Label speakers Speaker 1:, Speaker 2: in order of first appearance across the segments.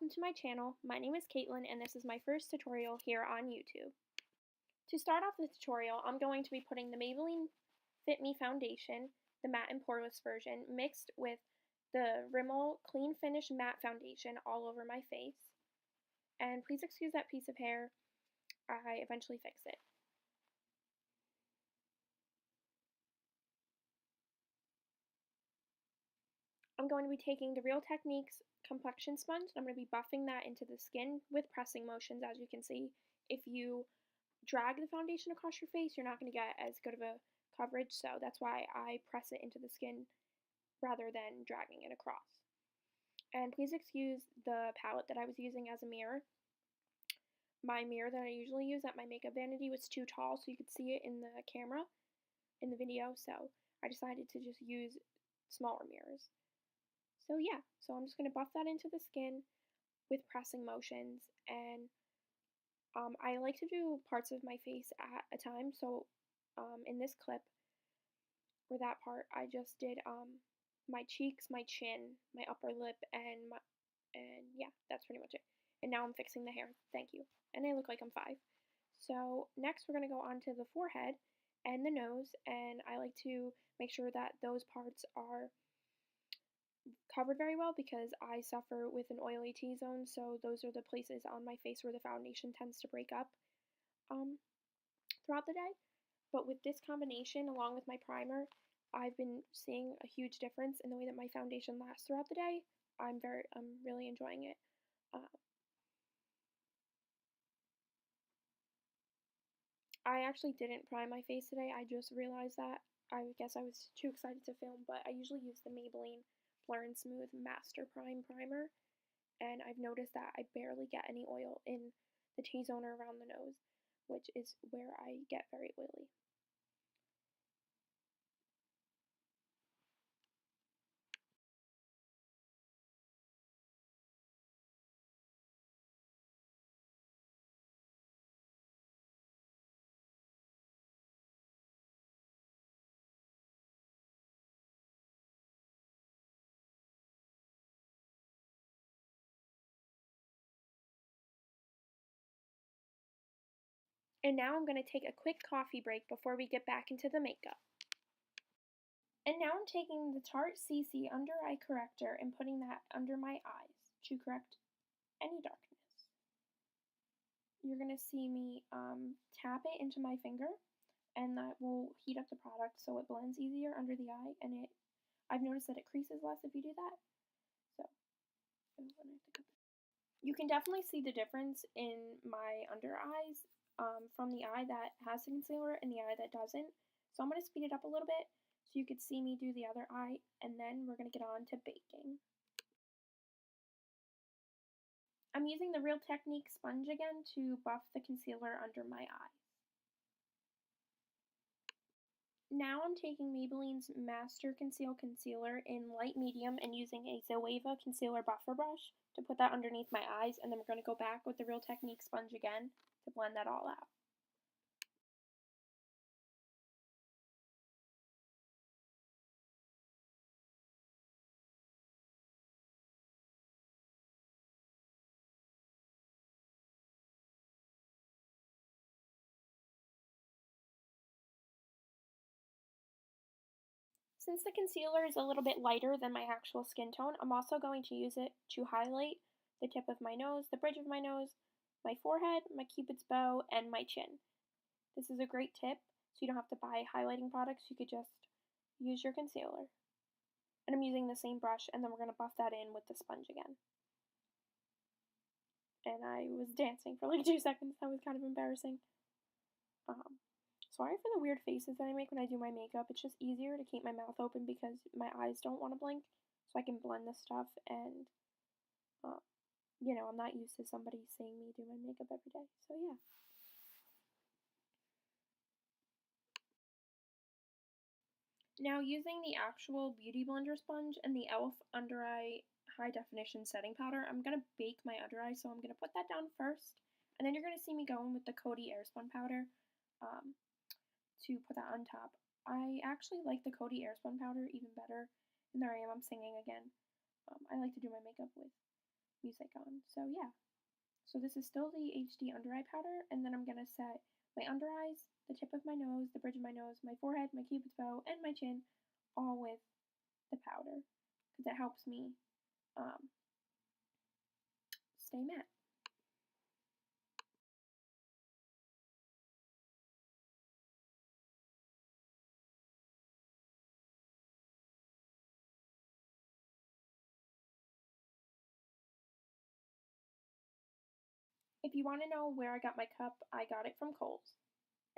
Speaker 1: welcome to my channel. My name is Kaitlin and this is my first tutorial here on YouTube. To start off the tutorial, I'm going to be putting the Maybelline Fit Me Foundation, the matte and poreless version, mixed with the Rimmel Clean Finish Matte Foundation all over my face. And please excuse that piece of hair, I eventually fix it. I'm going to be taking the Real Techniques complexion sponge, and I'm going to be buffing that into the skin with pressing motions, as you can see. If you drag the foundation across your face, you're not going to get as good of a coverage, so that's why I press it into the skin rather than dragging it across. And please excuse the palette that I was using as a mirror. My mirror that I usually use at my makeup vanity was too tall, so you could see it in the camera, in the video, so I decided to just use smaller mirrors. So yeah, so I'm just going to buff that into the skin with pressing motions, and I like to do parts of my face at a time, so in this clip, for that part, I just did my cheeks, my chin, my upper lip, and yeah, that's pretty much it. And now I'm fixing the hair, thank you. And I look like I'm 5. So next we're going to go on to the forehead and the nose, and I like to make sure that those parts are covered very well because I suffer with an oily T-zone, so those are the places on my face where the foundation tends to break up throughout the day. But with this combination along with my primer, I've been seeing a huge difference in the way that my foundation lasts throughout the day. I'm really enjoying it. I actually didn't prime my face today. I just realized that. I guess I was too excited to film, but I usually use the Maybelline Blur and Smooth Master Prime Primer, and I've noticed that I barely get any oil in the T-zone or around the nose, which is where I get very oily. And now I'm going to take a quick coffee break before we get back into the makeup. And now I'm taking the Tarte CC Under Eye Corrector and putting that under my eyes to correct any darkness. You're going to see me tap it into my finger, and that will heat up the product so it blends easier under the eye, and I've noticed that it creases less if you do that. So, you can definitely see the difference in my under eyes from the eye that has the concealer and the eye that doesn't. So I'm going to speed it up a little bit so you could see me do the other eye, and then we're going to get on to baking. I'm using the Real Techniques sponge again to buff the concealer under my eye. Now I'm taking Maybelline's Master Conceal Concealer in light medium and using a Zoeva Concealer Buffer Brush to put that underneath my eyes, and then we're going to go back with the Real Techniques sponge again to blend that all out. Since the concealer is a little bit lighter than my actual skin tone, I'm also going to use it to highlight the tip of my nose, the bridge of my nose, my forehead, my cupid's bow, and my chin. This is a great tip, so you don't have to buy highlighting products, you could just use your concealer. And I'm using the same brush, and then we're going to buff that in with the sponge again. And I was dancing for like 2 seconds, that was kind of embarrassing. Sorry for the weird faces that I make when I do my makeup. It's just easier to keep my mouth open because my eyes don't want to blink, so I can blend the stuff, and, you know, I'm not used to somebody seeing me do my makeup every day, so yeah. Now, using the actual Beauty Blender sponge and the e.l.f. Under Eye High Definition Setting Powder, I'm going to bake my under eye, so I'm going to put that down first, and then you're going to see me going with the Coty Airspun powder, to put that on top. I actually like the Coty Airspun powder even better, and there I am, I'm singing again. I like to do my makeup with music on. So yeah. So this is still the HD under eye powder, and then I'm going to set my under eyes, the tip of my nose, the bridge of my nose, my forehead, my cupid's bow, and my chin, all with the powder, because it helps me stay matte. If you want to know where I got my cup, I got it from Kohl's,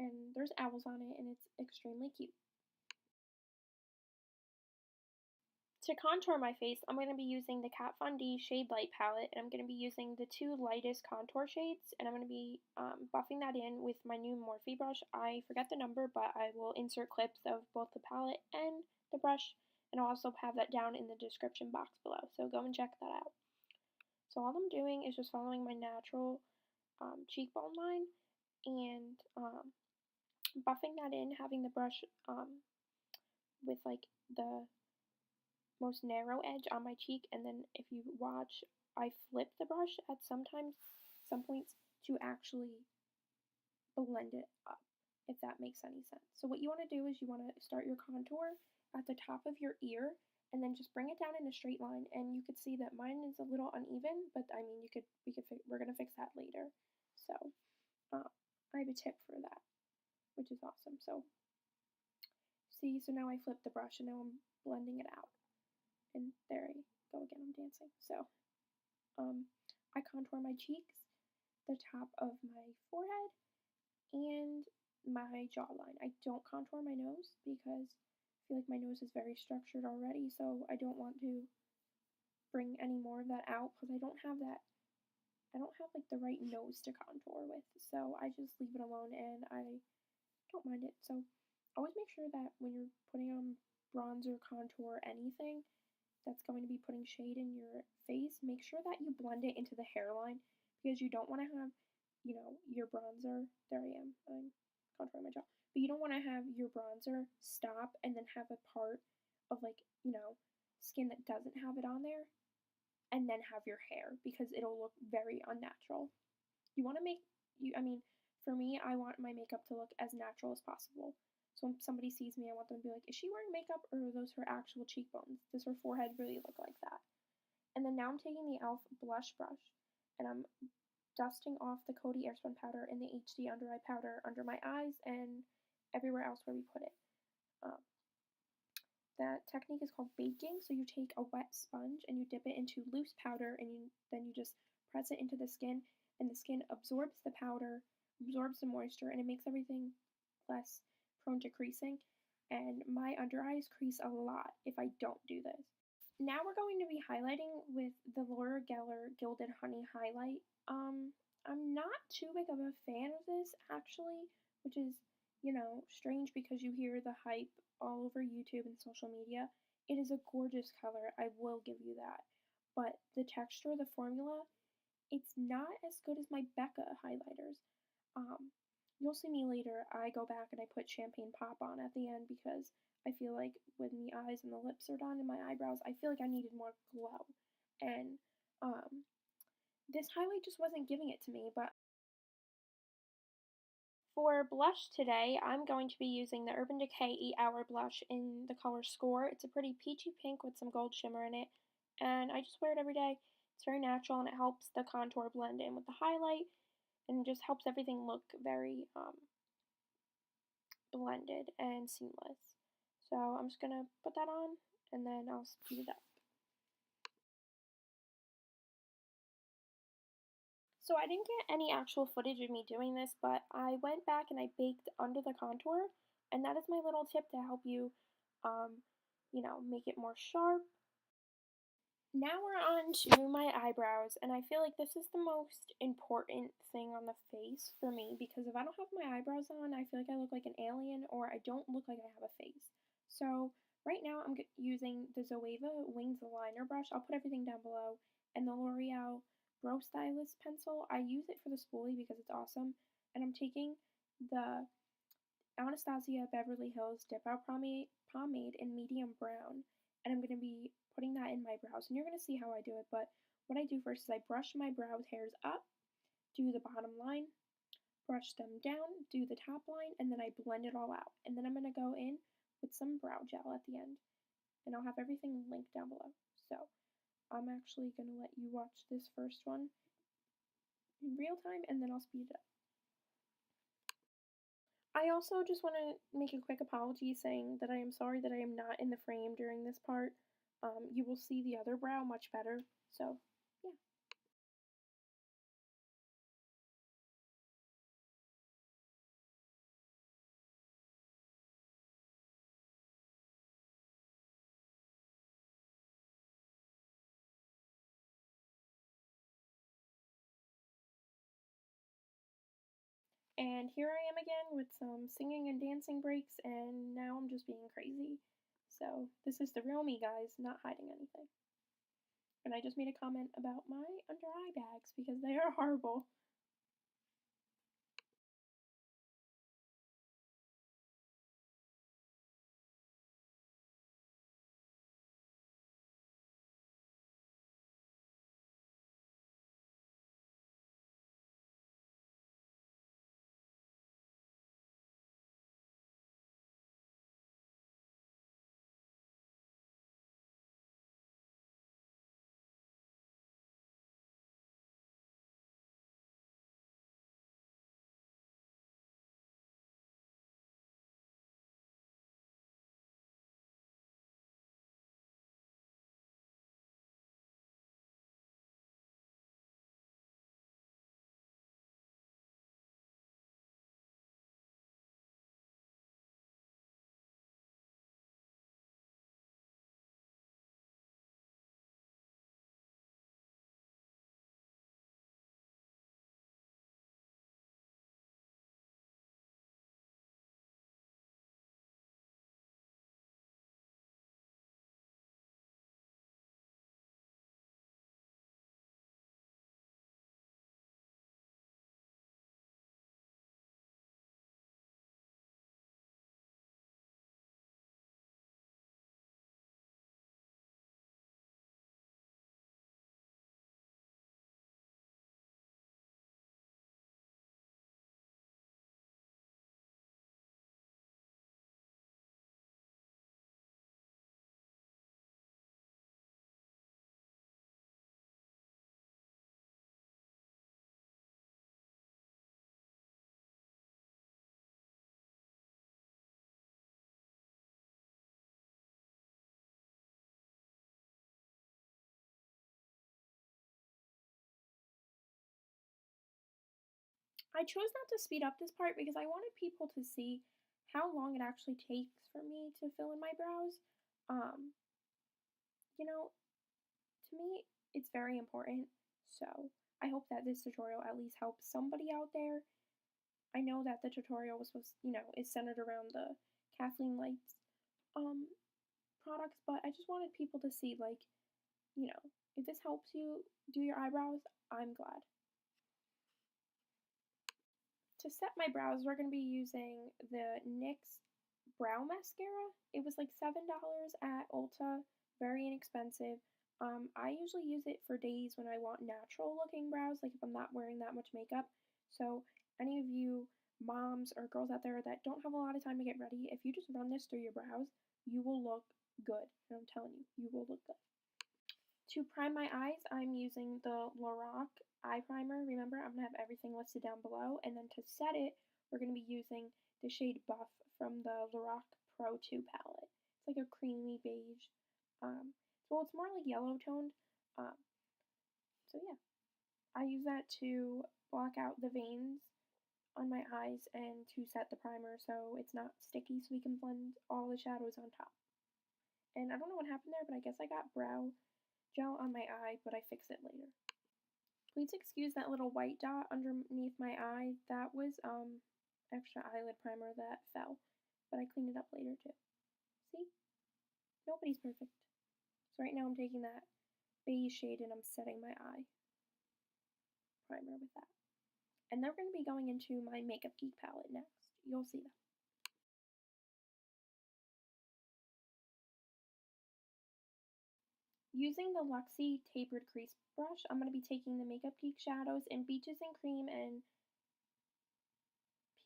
Speaker 1: and there's owls on it, and it's extremely cute. To contour my face, I'm going to be using the KatVonD Shade Light palette, and I'm going to be using the two lightest contour shades, and I'm going to be buffing that in with my new Morphe brush. I forget the number, but I will insert clips of both the palette and the brush, and I'll also have that down in the description box below, so go and check that out. So all I'm doing is just following my natural cheekbone line, and buffing that in, having the brush with like the most narrow edge on my cheek, and then if you watch, I flip the brush at some points to actually blend it up, if that makes any sense. So what you want to do is you want to start your contour at the top of your ear, and then just bring it down in a straight line, and you could see that mine is a little uneven, but I mean, we're gonna fix that later. So I have a tip for that, which is awesome. So see, so now I flipped the brush, and now I'm blending it out. And there I go again, I'm dancing. So, I contour my cheeks, the top of my forehead, and my jawline. I don't contour my nose because I feel like my nose is very structured already, so I don't want to bring any more of that out because I don't have like the right nose to contour with. So I just leave it alone and I don't mind it. So always make sure that when you're putting on bronzer, contour, anything that's going to be putting shade in your face, make sure that you blend it into the hairline because you don't want to have, your bronzer, there I am, I'm contouring my jaw, but you don't want to have your bronzer stop and then have a part of like, skin that doesn't have it on there and then have your hair because it'll look very unnatural. You want to for me, I want my makeup to look as natural as possible. So when somebody sees me, I want them to be like, is she wearing makeup or are those her actual cheekbones? Does her forehead really look like that? And then now I'm taking the e.l.f. blush brush and I'm dusting off the Coty Airspun powder and the HD under eye powder under my eyes and everywhere else where we put it. That technique is called baking. So you take a wet sponge and you dip it into loose powder and then you just press it into the skin and the skin absorbs the powder, absorbs the moisture, and it makes everything less prone to creasing. And my under eyes crease a lot if I don't do this. Now we're going to be highlighting with the Laura Geller Gilded Honey Highlight. I'm not too big of a fan of this actually, which is, strange because you hear the hype all over YouTube and social media. It is a gorgeous color, I will give you that. But the texture, the formula, it's not as good as my Becca highlighters. You'll see me later, I go back and I put Champagne Pop on at the end because I feel like when the eyes and the lips are done and my eyebrows, I feel like I needed more glow. And this highlight just wasn't giving it to me, but for blush today, I'm going to be using the Urban Decay 8 Hour Blush in the color Score. It's a pretty peachy pink with some gold shimmer in it, and I just wear it every day. It's very natural, and it helps the contour blend in with the highlight, and just helps everything look very blended and seamless. So I'm just going to put that on, and then I'll speed it up. So I didn't get any actual footage of me doing this, but I went back and I baked under the contour, and that is my little tip to help you, make it more sharp. Now we're on to my eyebrows, and I feel like this is the most important thing on the face for me, because if I don't have my eyebrows on, I feel like I look like an alien, or I don't look like I have a face. So right now I'm using the Zoeva Wings Liner Brush. I'll put everything down below, and the L'Oreal Brow Stylist pencil. I use it for the spoolie because it's awesome, and I'm taking the Anastasia Beverly Hills Dipbrow Pomade in medium brown, and I'm going to be putting that in my brows, and you're going to see how I do it, but what I do first is I brush my brow hairs up, do the bottom line, brush them down, do the top line, and then I blend it all out. And then I'm going to go in with some brow gel at the end. And I'll have everything linked down below. So I'm actually going to let you watch this first one in real time, and then I'll speed it up. I also just want to make a quick apology saying that I am sorry that I am not in the frame during this part. You will see the other brow much better, so yeah. And here I am again with some singing and dancing breaks, and now I'm just being crazy. So this is the real me, guys, not hiding anything. And I just made a comment about my under eye bags because they are horrible. I chose not to speed up this part because I wanted people to see how long it actually takes for me to fill in my brows. Um, you know, to me, it's very important. So I hope that this tutorial at least helps somebody out there. I know that the tutorial was supposed, is centered around the Kathleenlights um products, but I just wanted people to see, like, if this helps you do your eyebrows, I'm glad. To set my brows, we're going to be using the NYX Brow Mascara. It was like $7 at Ulta, very inexpensive. I usually use it for days when I want natural looking brows, like if I'm not wearing that much makeup. So any of you moms or girls out there that don't have a lot of time to get ready, if you just run this through your brows, you will look good. And I'm telling you, you will look good. To prime my eyes, I'm using the Lorac eye primer. Remember, I'm going to have everything listed down below. And then to set it, we're going to be using the shade Buff from the Lorac Pro 2 palette. It's like a creamy beige. Well, it's more like yellow toned. Um, so yeah, I use that to block out the veins on my eyes and to set the primer so it's not sticky, so we can blend all the shadows on top. And I don't know what happened there, but I guess I got brow gel on my eye, but I fix it later. Please excuse that little white dot underneath my eye. That was extra eyelid primer that fell, but I cleaned it up later too. See? Nobody's perfect. So right now I'm taking that beige shade and I'm setting my eye primer with that. And then we're going to be going into my MakeupGeek palette next. You'll see that. Using the Luxie tapered crease brush, I'm going to be taking the MakeupGeek shadows in Beaches and Cream and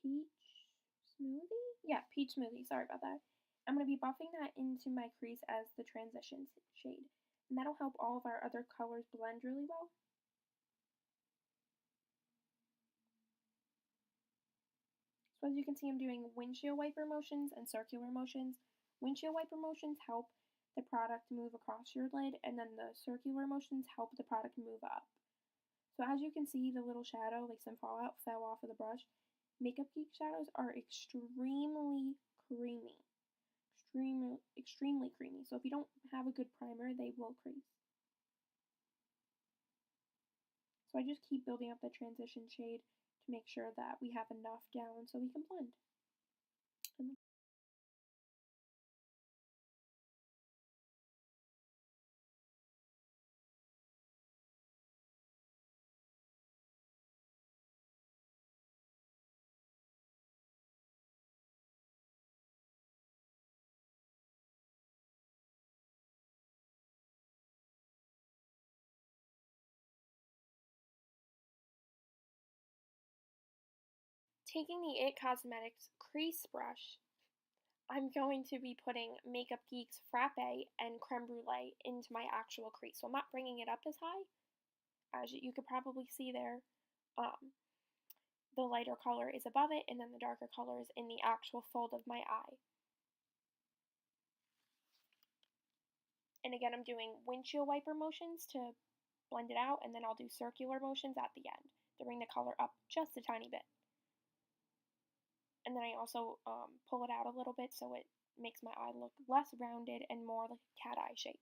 Speaker 1: Peach Smoothie? Yeah, Peach Smoothie, sorry about that. I'm going to be buffing that into my crease as the transition shade. And that'll help all of our other colors blend really well. So as you can see, I'm doing windshield wiper motions and circular motions. Windshield wiper motions help the product move across your lid, and then the circular motions help the product move up. So as you can see, the little shadow, like some fallout, fell off of the brush. MakeupGeek shadows are extremely creamy. Extremely creamy. So if you don't have a good primer, they will crease. So I just keep building up the transition shade to make sure that we have enough down so we can blend. Taking the IT Cosmetics crease brush, I'm going to be putting MakeupGeek's Frappe and Creme Brûlée into my actual crease. So I'm not bringing it up as high, as you could probably see there. The lighter color is above it, and then the darker color is in the actual fold of my eye. And again, I'm doing windshield wiper motions to blend it out, and then I'll do circular motions at the end to bring the color up just a tiny bit. And then I also pull it out a little bit so it makes my eye look less rounded and more like a cat eye shape.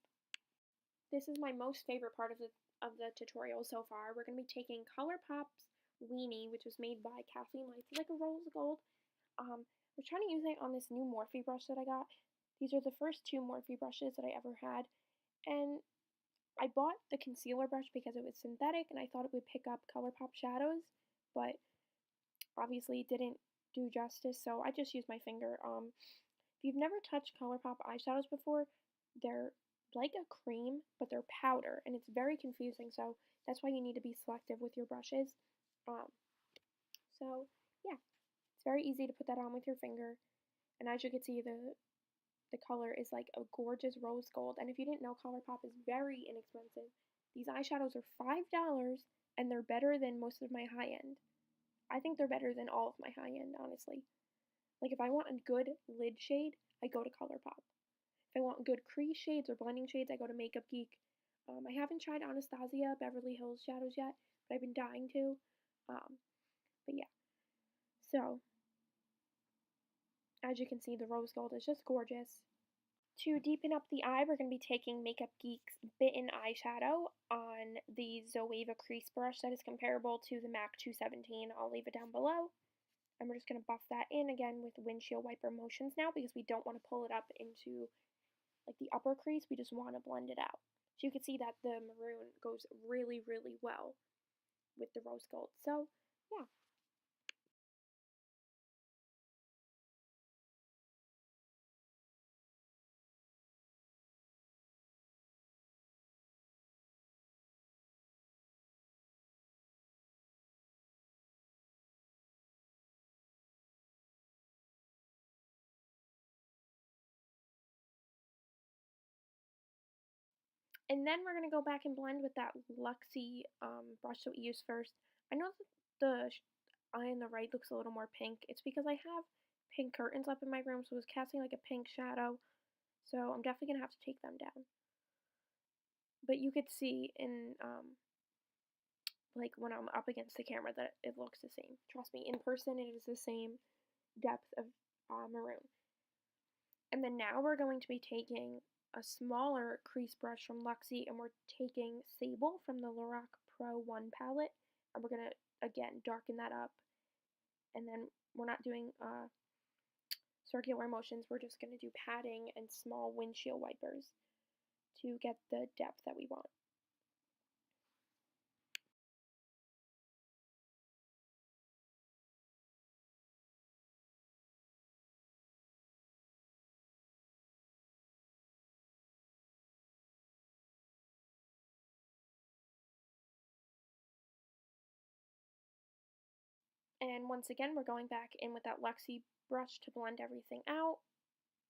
Speaker 1: This is my most favorite part of the tutorial so far. We're going to be taking Colourpop's Weenie, which was made by Kathleenlights. It's like a rose gold. We're trying to use it on this new Morphe brush that I got. These are the first two Morphe brushes that I ever had. And I bought the concealer brush because it was synthetic and I thought it would pick up Colourpop shadows, but obviously it didn't do justice, so I just used my finger. If you've never touched Colourpop eyeshadows before, they're like a cream, but they're powder, and it's very confusing, so that's why you need to be selective with your brushes. So yeah, it's very easy to put that on with your finger, and as you can see, the color is like a gorgeous rose gold, and if you didn't know, Colourpop is very inexpensive. These eyeshadows are $5, and they're better than most of my high-end. I think they're better than all of my high-end, honestly. Like, if I want a good lid shade, I go to Colourpop. If I want good crease shades or blending shades, I go to MakeupGeek. I haven't tried Anastasia Beverly Hills shadows yet, but I've been dying to. But yeah. So, as you can see, the rose gold is just gorgeous. To deepen up the eye, we're going to be taking MakeupGeek's Bitten eyeshadow on the Zoeva crease brush that is comparable to the MAC 217. I'll leave it down below. And we're just going to buff that in again with windshield wiper motions now because we don't want to pull it up into like the upper crease. We just want to blend it out. So you can see that the maroon goes really, really well with the rose gold. So yeah. And then we're going to go back and blend with that Luxie brush that we used first. I know that the eye on the right looks a little more pink. It's because I have pink curtains up in my room, so it's casting like a pink shadow. So I'm definitely going to have to take them down. But you could see in, like, when I'm up against the camera that it looks the same. Trust me, in person it is the same depth of maroon. And then now we're going to be taking a smaller crease brush from Luxie, and we're taking Sable from the Lorac Pro 1 palette, and we're going to, again, darken that up. And then we're not doing circular motions, we're just going to do padding and small windshield wipers to get the depth that we want. And once again, we're going back in with that Luxie brush to blend everything out.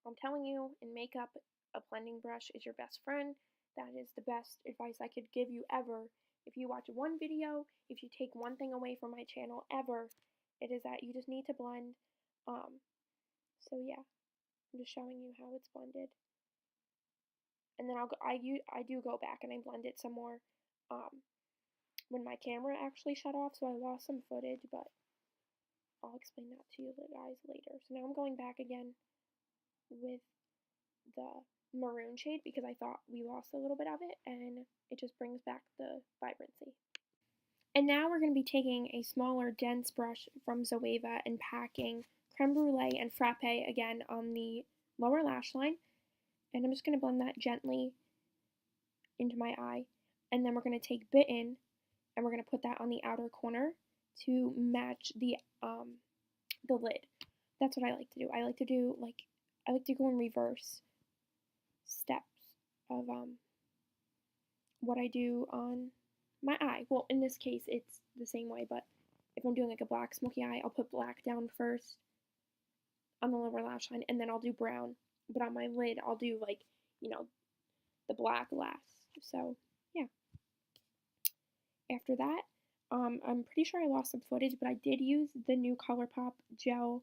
Speaker 1: I'm telling you, in makeup, a blending brush is your best friend. That is the best advice I could give you ever. If you watch one video, if you take one thing away from my channel ever, it is that you just need to blend. So yeah, I'm just showing you how it's blended. And then I do go back and I blend it some more when my camera actually shut off, so I lost some footage, but I'll explain that to you guys later. So now I'm going back again with the maroon shade because I thought we lost a little bit of it, and it just brings back the vibrancy. And now we're going to be taking a smaller, dense brush from Zoeva and packing Creme Brûlée and Frappe again on the lower lash line. And I'm just going to blend that gently into my eye. And then we're going to take Bitten and we're going to put that on the outer corner to match the lid. That's what I like to do. I like to go in reverse steps of what I do on my eye. Well, in this case, it's the same way, but if I'm doing like a black smoky eye, I'll put black down first on the lower lash line, and then I'll do brown. But on my lid, I'll do like, the black last. So, yeah. After that, I'm pretty sure I lost some footage, but I did use the new Colourpop gel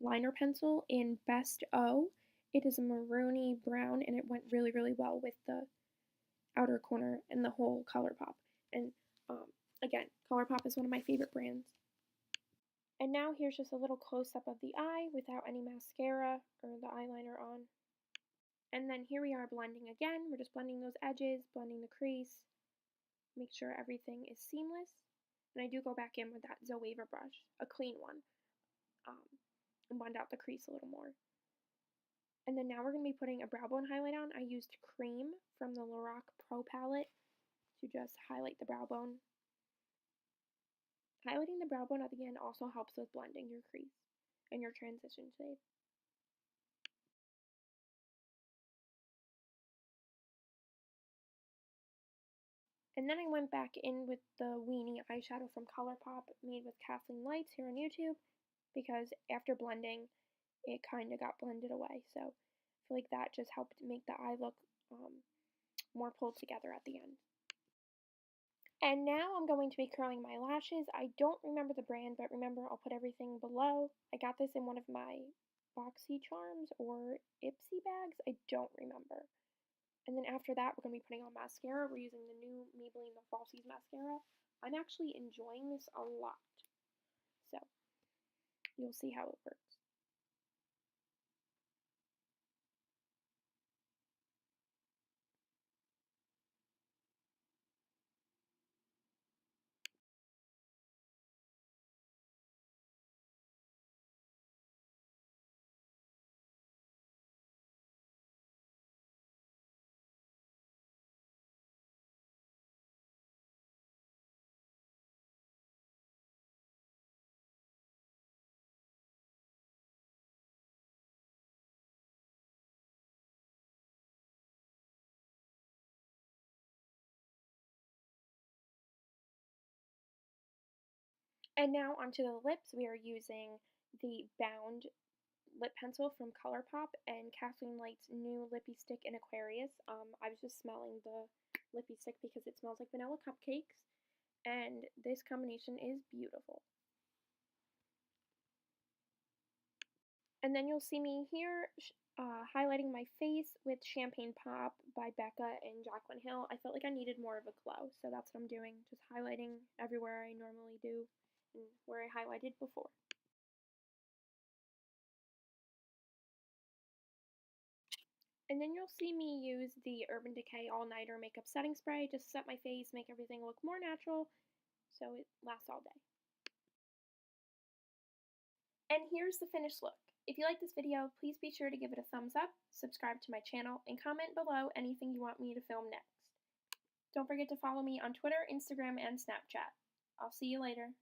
Speaker 1: liner pencil in Best O. It is a maroony brown, and it went really, really well with the outer corner and the whole Colourpop. And again, Colourpop is one of my favorite brands. And now here's just a little close-up of the eye without any mascara or the eyeliner on. And then here we are blending again. We're just blending those edges, blending the crease, make sure everything is seamless. And I do go back in with that Zoeva brush, a clean one, and blend out the crease a little more. And then now we're going to be putting a brow bone highlight on. I used Creme from the Lorac Pro palette to just highlight the brow bone. Highlighting the brow bone at the end also helps with blending your crease and your transition shade. And then I went back in with the Weenie eyeshadow from Colourpop made with Kathleenlights here on YouTube because after blending, it kind of got blended away. So I feel like that just helped make the eye look more pulled together at the end. And now I'm going to be curling my lashes. I don't remember the brand, but remember, I'll put everything below. I got this in one of my BoxyCharms or Ipsy bags. I don't remember. And then after that, we're going to be putting on mascara. We're using the new Maybelline the Falsies mascara. I'm actually enjoying this a lot. So, you'll see how it works. And now onto the lips. We are using the Bound lip pencil from Colourpop and Kathleenlights' new lippy stick in Aquarius. I was just smelling the lippy stick because it smells like vanilla cupcakes, and this combination is beautiful. And then you'll see me here highlighting my face with Champagne Pop by Becca and Jaclyn Hill. I felt like I needed more of a glow, so that's what I'm doing, just highlighting everywhere I normally do and where I highlighted before. And then you'll see me use the Urban Decay All Nighter Makeup Setting Spray just to set my face, make everything look more natural, so it lasts all day. And here's the finished look. If you like this video, please be sure to give it a thumbs up, subscribe to my channel, and comment below anything you want me to film next. Don't forget to follow me on Twitter, Instagram, and Snapchat. I'll see you later.